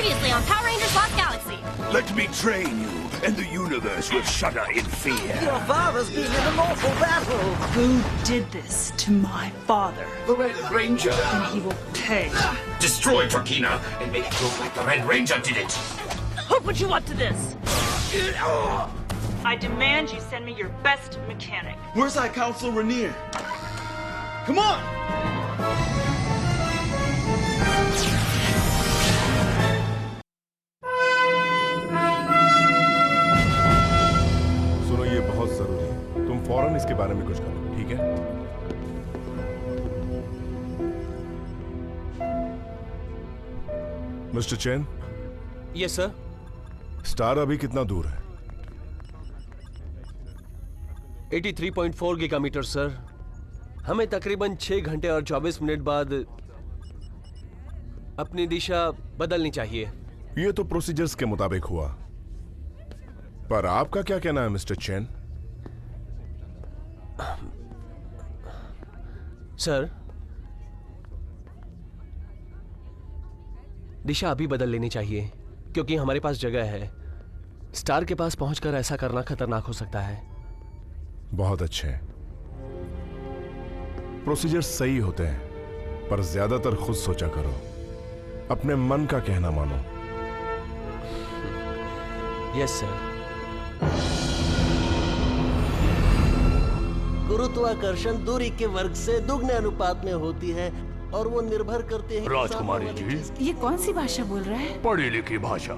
Previously on Power Rangers Lost Galaxy. Let me train you, and the universe will shudder in fear. Your father's been in an awful battle. Who did this to my father? The Red Ranger. And he will pay. Destroy Trakina and make it look like the Red Ranger did it. Who put you up to this? I demand you send me your best mechanic. Where's High Council Rainier? Come on! सुनो, ये बहुत जरूरी है। तुम फौरन इसके बारे में कुछ करो, ठीक है? Mister chain. Yes sir. Star अभी कितना दूर है? 83.4 गीगामीटर सर। हमें तकरीबन 6 घंटे और 24 मिनट बाद अपनी दिशा बदलनी चाहिए। ये तो प्रोसीजर्स के मुताबिक हुआ, पर आपका क्या कहना है मिस्टर चेन? सर, दिशा अभी बदल लेनी चाहिए क्योंकि हमारे पास जगह है। स्टार के पास पहुंचकर ऐसा करना खतरनाक हो सकता है। बहुत अच्छे। प्रोसीजर सही होते हैं, पर ज्यादातर खुद सोचा करो। अपने मन का कहना मानो। Yes sir. गुरुत्वाकर्षण दूरी के वर्ग से दुगने अनुपात में होती है और वो निर्भर करते हैं। राजकुमारी जी, ये कौन सी भाषा बोल रहा है? पढ़ी लिखी भाषा।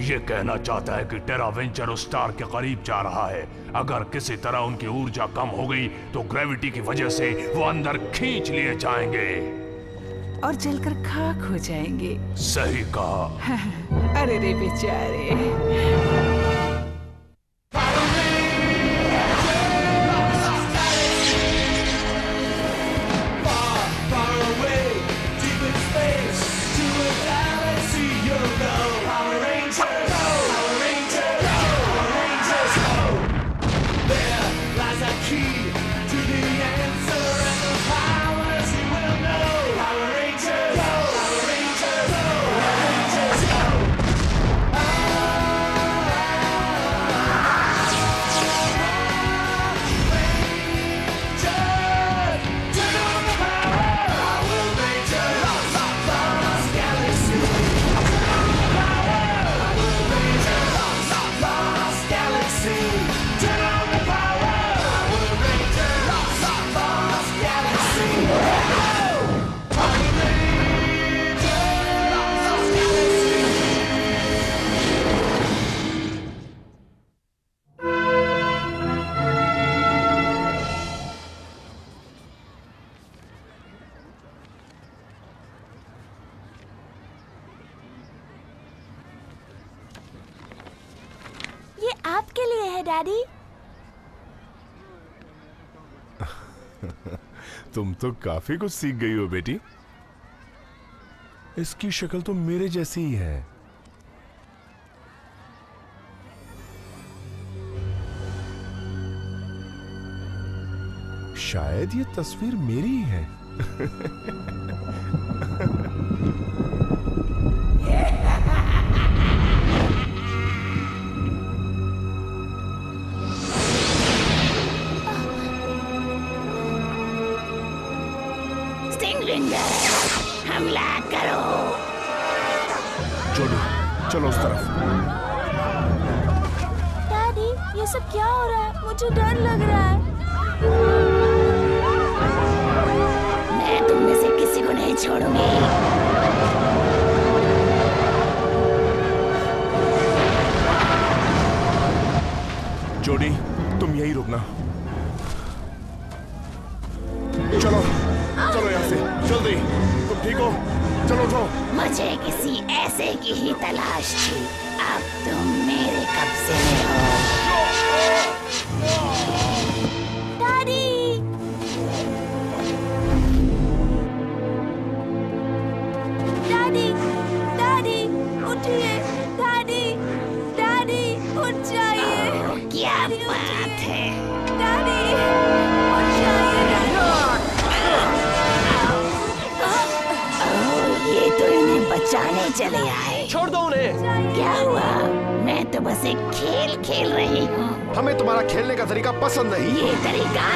ये कहना चाहता है कि टेरावेंचर उस स्टार के करीब जा रहा है। अगर किसी तरह उनकी ऊर्जा कम हो गई तो ग्रेविटी की वजह से वो अंदर खींच लिए जाएंगे और जलकर खाक हो जाएंगे। सही कहा। अरे रे बेचारे। आपके लिए है डैडी। तुम तो काफी कुछ सीख गई हो बेटी। इसकी शक्ल तो मेरे जैसी ही है। शायद ये तस्वीर मेरी ही है। हमला करो। जोडी, चलो उस तरफ। डैडी, ये सब क्या हो रहा है? मुझे डर लग रहा है। मैं तुम में से किसी को नहीं छोड़ूंगी। जोडी, तुम यहीं रुकना। चलो चलो यहाँ से जल्दी। तुम ठीक हो? चलो उठो। मुझे किसी ऐसे की ही तलाश थी। अब तुम मेरे कब्जे में हो। डैडी, डैडी, डैडी, उठिए। डैडी, डैडी, उठ जाइए। क्या बात है? डैडी, उठ जाइए। ये तो इन्हें बचा बचाने चले आए। छोड़ दो उन्हें। क्या हुआ? मैं तो बस एक खेल खेल रही हूँ। हमें तुम्हारा खेलने का तरीका पसंद नहीं। ये तरीका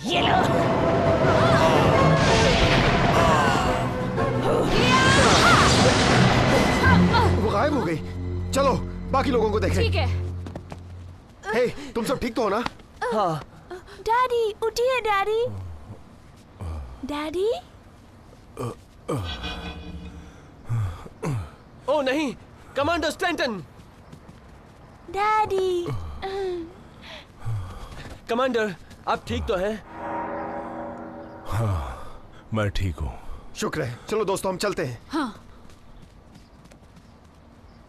ये लो। वो गायब हो गई। चलो बाकी लोगों को देखें। ठीक है। हे, तुम सब ठीक तो हो ना? हाँ। डैडी उठिए डैडी। डैडी। ओ नहीं, कमांडर स्टैंटन। डैडी। कमांडर, आप ठीक तो हैं? हाँ, मैं ठीक हूँ। शुक्र है। चलो दोस्तों, हम चलते हैं। हाँ।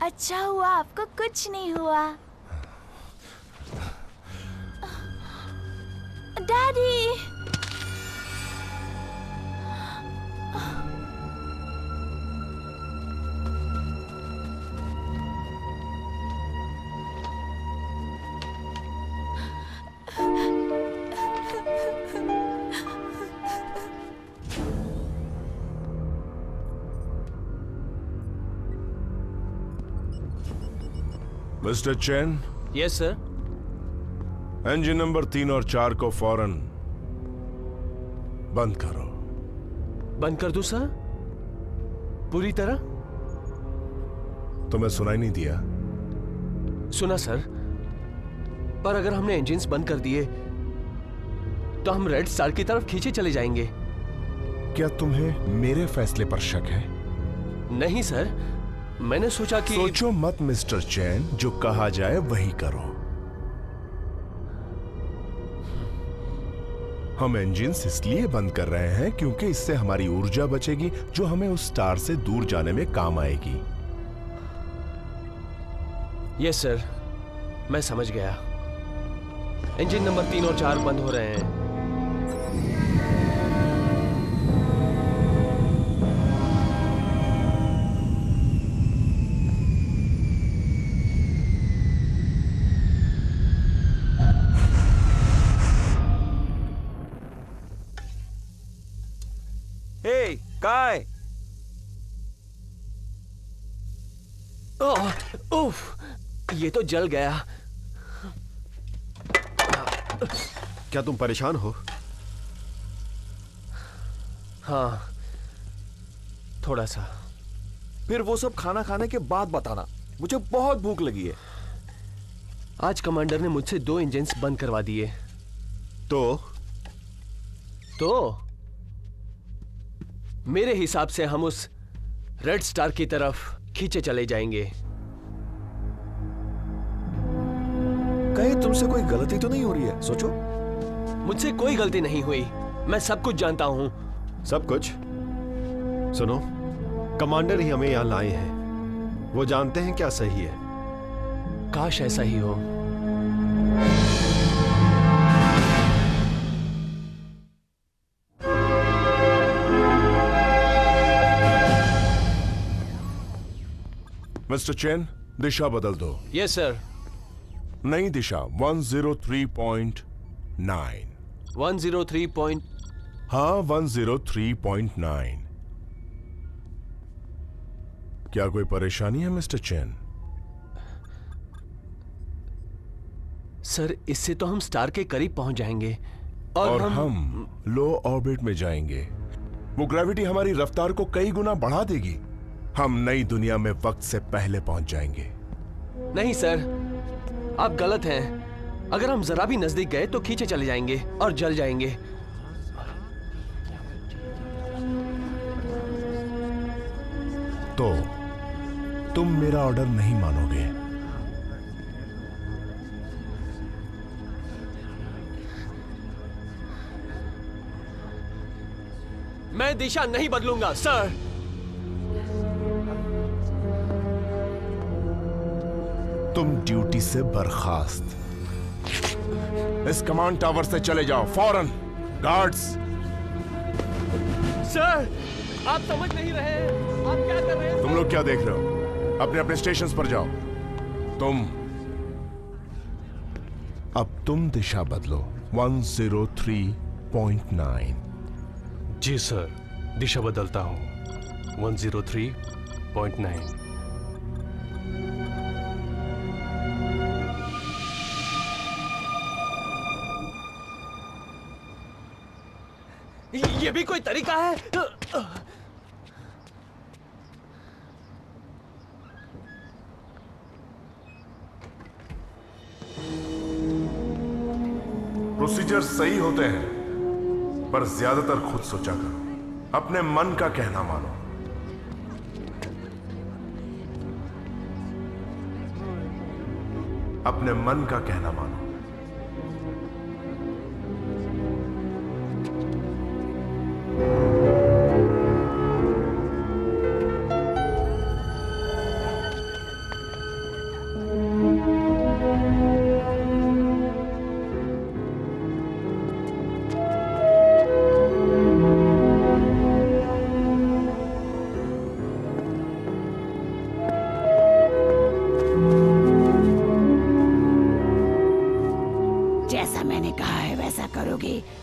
अच्छा हुआ आपको कुछ नहीं हुआ। Daddy. Mister Chan. Yes sir. Engine number 3 और 4 को फौरन बंद करो। बंद कर दूं सर? पूरी तरह? तुम्हें सुनाई नहीं दिया? सुना सर, पर अगर हमने इंजन्स बंद कर दिए तो हम रेड स्टार की तरफ खींचे चले जाएंगे। क्या तुम्हें मेरे फैसले पर शक है? नहीं सर, मैंने सोचा कि... सोचो मत मिस्टर चैन, जो कहा जाए वही करो। हम इंजन्स इसलिए बंद कर रहे हैं क्योंकि इससे हमारी ऊर्जा बचेगी जो हमें उस स्टार से दूर जाने में काम आएगी। यस सर, मैं समझ गया। इंजन नंबर 3 और 4 बंद हो रहे हैं। काय? उफ, ये तो जल गया। क्या तुम परेशान हो? हाँ, थोड़ा सा। फिर वो सब खाना खाने के बाद बताना, मुझे बहुत भूख लगी है। आज कमांडर ने मुझसे 2 इंजन्स बंद करवा दिए। तो मेरे हिसाब से हम उस रेड स्टार की तरफ खींचे चले जाएंगे। कहीं तुमसे कोई गलती तो नहीं हो रही है? सोचो। मुझसे कोई गलती नहीं हुई, मैं सब कुछ जानता हूं। सब कुछ? सुनो, कमांडर ही हमें यहां लाए हैं। वो जानते हैं क्या सही है। काश ऐसा ही हो। मिस्टर चैन, दिशा बदल दो। Yes sir. नई दिशा 103.9। 103. हाँ, 103.9। क्या कोई परेशानी है मिस्टर चैन? सर, इससे तो हम स्टार के करीब पहुंच जाएंगे और हम लो ऑर्बिट में जाएंगे। वो ग्रेविटी हमारी रफ्तार को कई गुना बढ़ा देगी। हम नई दुनिया में वक्त से पहले पहुंच जाएंगे। नहीं सर, आप गलत हैं। अगर हम जरा भी नजदीक गए तो खींचे चले जाएंगे और जल जाएंगे। तो तुम मेरा ऑर्डर नहीं मानोगे? मैं दिशा नहीं बदलूंगा सर। तुम ड्यूटी से बर्खास्त। इस कमांड टावर से चले जाओ फौरन। गार्ड्स। सर, आप समझ नहीं रहे हैं। आप क्या कर रहे हैं? तुम लोग क्या देख रहे हो? अपने अपने स्टेशंस पर जाओ। तुम दिशा बदलो। 103.9। जी सर, दिशा बदलता हूं। 103.9। ये भी कोई तरीका है? प्रोसीजर सही होते हैं, पर ज्यादातर खुद सोचा करो। अपने मन का कहना मानो। अपने मन का कहना मानो।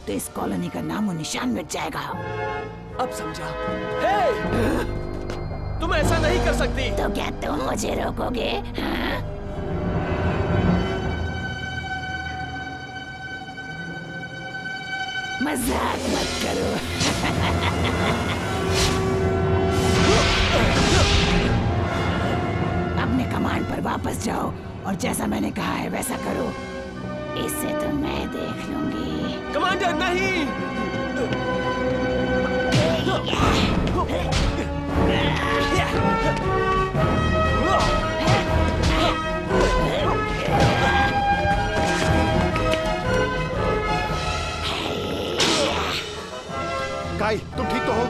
तो इस कॉलोनी का नामो निशान मिट जाएगा। अब समझा। हे! तुम ऐसा नहीं कर सकती। तो क्या तुम मुझे रोकोगे? हाँ? मजाक मत करो। अपने कमांड पर वापस जाओ और जैसा मैंने कहा है वैसा करो। इससे तो मैं देख लूंगी। कमांडर नहीं। काई, तुम ठीक तो हो?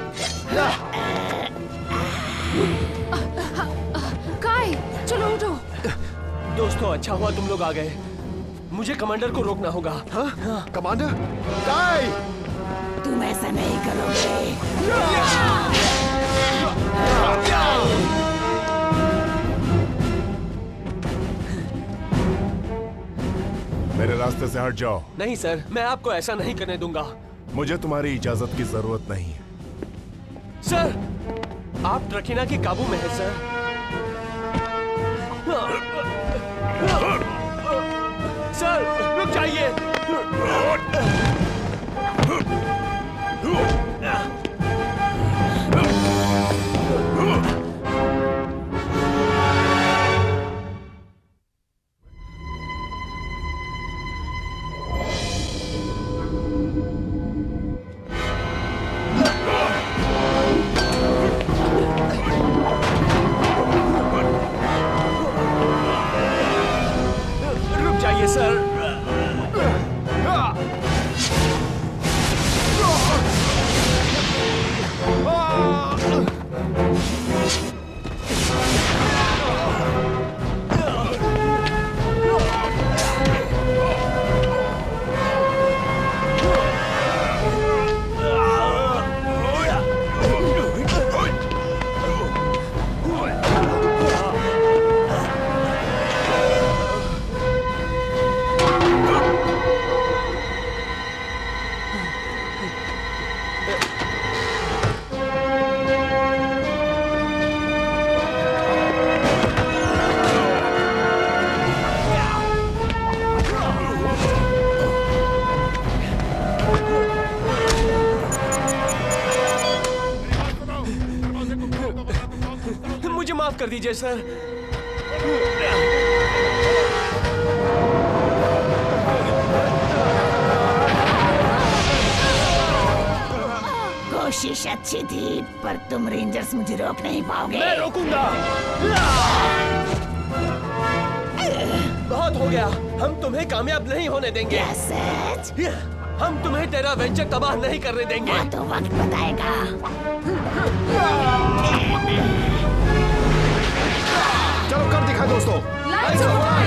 काई, चलो उठो। दोस्तों, अच्छा हुआ तुम लोग आ गए। मुझे कमांडर को रोकना होगा। हाँ? कमांडर? काई! तुम ऐसा नहीं करोगे। मेरे रास्ते से हट जाओ। नहीं सर, मैं आपको ऐसा नहीं करने दूंगा। मुझे तुम्हारी इजाजत की जरूरत नहीं है। सर, आप ट्रकीना के काबू में हैं सर। सर, रुक जाइए। रुक जाइए सर। मुझे माफ कर दीजिए सर। कोशिश अच्छी थी, पर तुम रेंजर्स मुझे रोक नहीं पाओगे। मैं रोकूंगा। बहुत हो गया, हम तुम्हें कामयाब नहीं होने देंगे। क्या सच? हम तुम्हें टेरा वेंचर तबाह नहीं करने देंगे। वो तो वक्त बताएगा। चलो कर दिखा दोस्तों। Lights off.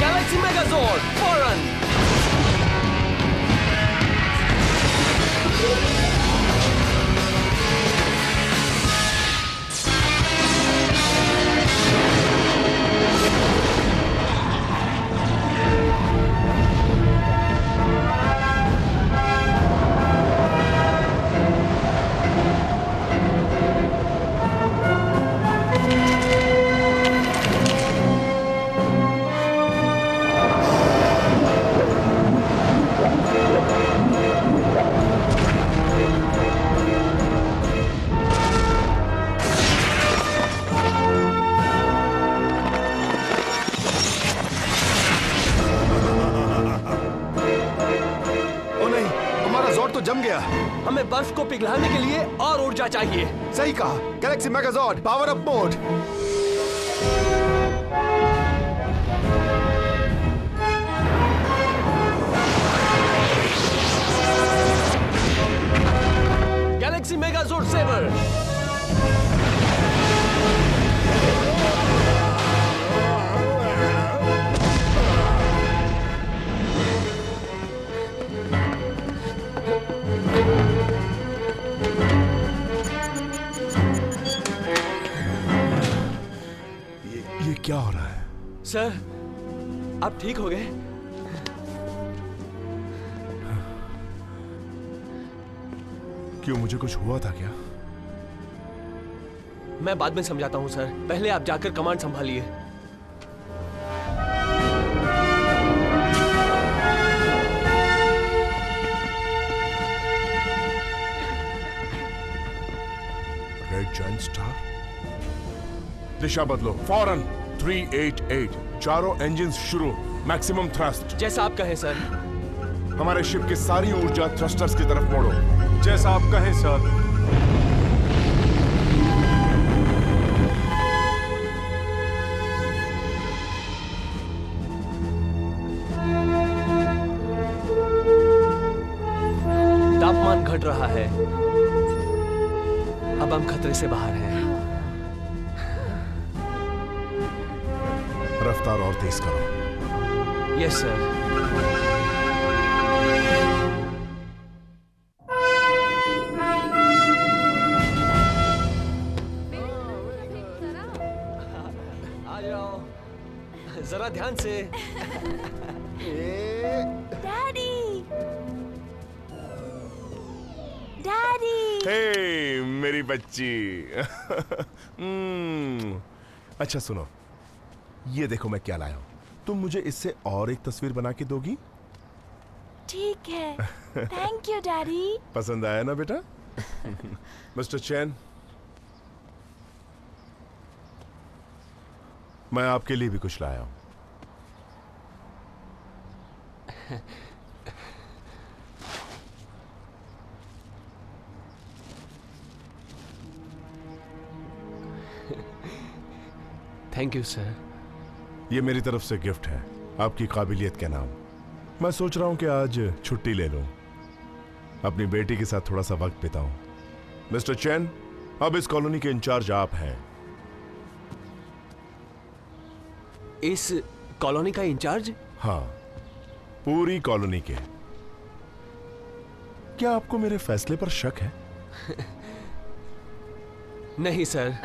Galaxy Megazord, foreign! जम गया। हमें बर्फ को पिघलाने के लिए और ऊर्जा चाहिए। सही कहा। Galaxy Megazord power up mode. Galaxy Megazord saber. ये क्या हो रहा है? सर, आप ठीक हो गए? क्यों, मुझे कुछ हुआ था क्या? मैं बाद में समझाता हूं सर, पहले आप जाकर कमांड संभालिए। रेड जायंट स्टार, दिशा बदलो फौरन। 388 चारों इंजन्स शुरू, मैक्सिमम थ्रस्ट। जैसा आप कहें सर। हमारे शिप की सारी ऊर्जा थ्रस्टर्स की तरफ मोड़ो। जैसा आप कहें सर। तापमान घट रहा है, अब हम खतरे से बाहर हैं। रफ्तार और तेज करो। Yes sir. आ जाओ, जरा ध्यान से। Daddy, daddy. हे मेरी बच्ची। अच्छा सुनो, ये देखो मैं क्या लाया हूं। तुम मुझे इससे और एक तस्वीर बना के दोगी? ठीक है। Thank you daddy. पसंद आया ना बेटा? मिस्टर चैन, मैं आपके लिए भी कुछ लाया हूं। Thank you sir. ये मेरी तरफ से गिफ्ट है, आपकी काबिलियत के नाम। मैं सोच रहा हूं कि आज छुट्टी ले लूं, अपनी बेटी के साथ थोड़ा सा वक्त बिताऊं। मिस्टर चैन, अब इस कॉलोनी के इंचार्ज आप हैं। इस कॉलोनी का इंचार्ज? हाँ, पूरी कॉलोनी के। क्या आपको मेरे फैसले पर शक है? नहीं सर।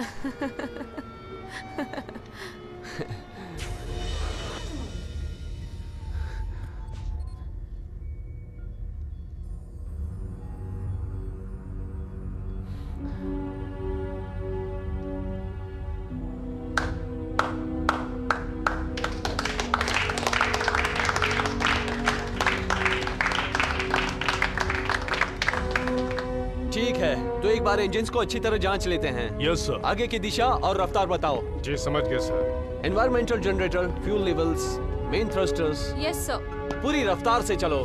ठीक है, तो एक बार इंजन्स को अच्छी तरह जांच लेते हैं। Yes sir. आगे की दिशा और रफ्तार बताओ। जी समझ गए sir. Environmental generator, fuel levels, main thrusters. Yes sir. पूरी रफ्तार से चलो।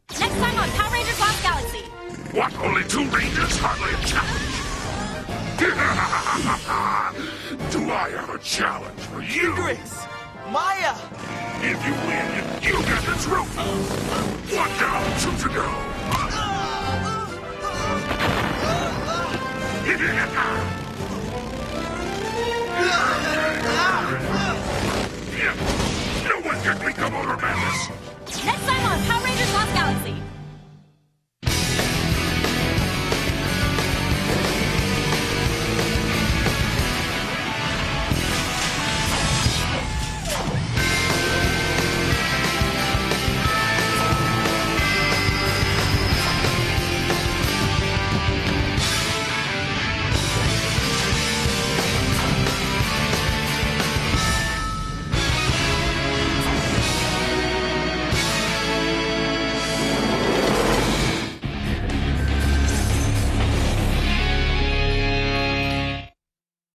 Next time on Power Rangers Lost Galaxy. What? Only 2 Rangers? Hardly a challenge. Do I have a challenge for you? Grace! Maya! If you win, you get the trophy. One down, two to go. No one can become over madness. Let's